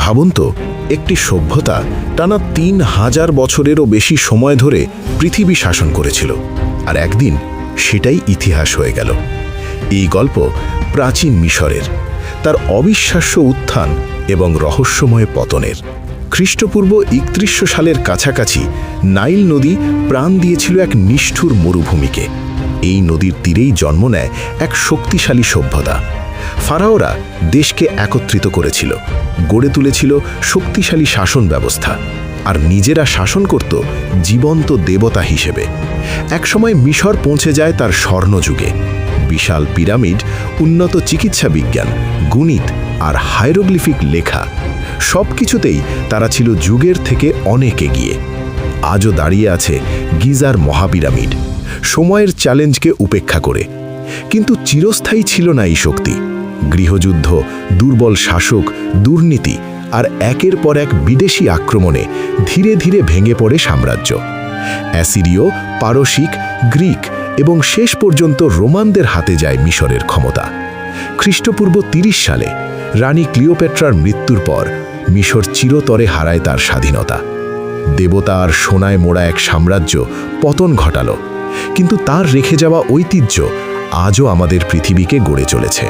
ভাবুন তো, একটি সভ্যতা টানা ৩,০০০ বছরেরও বেশি সময় ধরে পৃথিবী শাসন করেছিল, আর একদিন সেটাই ইতিহাস হয়ে গেল। এই গল্প প্রাচীন মিশরের, তার অবিশ্বাস্য উত্থান এবং রহস্যময় পতনের। খ্রিস্টপূর্ব ৩১০০ সালের কাছাকাছি নাইল নদী প্রাণ দিয়েছিল এক নিষ্ঠুর মরুভূমিকে। এই নদীর তীরেই জন্ম নেয় এক শক্তিশালী সভ্যতা। ফারাওরা দেশকে একত্রিত করেছিল, গড়ে তুলেছিল শক্তিশালী শাসন ব্যবস্থা, আর নিজেরা শাসন করত জীবন্ত দেবতা হিসেবে। একসময় মিশর পৌঁছে যায় তার স্বর্ণযুগে। বিশাল পিরামিড, উন্নত চিকিৎসা বিজ্ঞান, গণিত আর হাইরোগ্লিফিক লেখা, সব কিছুতেই তারা ছিল যুগের থেকে অনেক এগিয়ে। আজও দাঁড়িয়ে আছে গিজার মহাপিরামিড, সময়ের চ্যালেঞ্জকে উপেক্ষা করে। কিন্তু চিরস্থায়ী ছিল না এই শক্তি। গৃহযুদ্ধ, দুর্বল শাসক, দুর্নীতি আর একের পর এক বিদেশি আক্রমণে ধীরে ধীরে ভেঙে পড়ে সাম্রাজ্য। অ্যাসিরীয়, পারসিক, গ্রিক এবং শেষ পর্যন্ত রোমানদের হাতে যায় মিশরের ক্ষমতা। খ্রিস্টপূর্ব ৩০ সালে রানী ক্লিওপেট্রার মৃত্যুর পর মিশর চিরতরে হারায় তার স্বাধীনতা। দেবতা আর সোনায় মোড়া এক সাম্রাজ্য পতন ঘটাল, কিন্তু তার রেখে যাওয়া ঐতিহ্য আজও আমাদের পৃথিবীকে গড়ে চলেছে।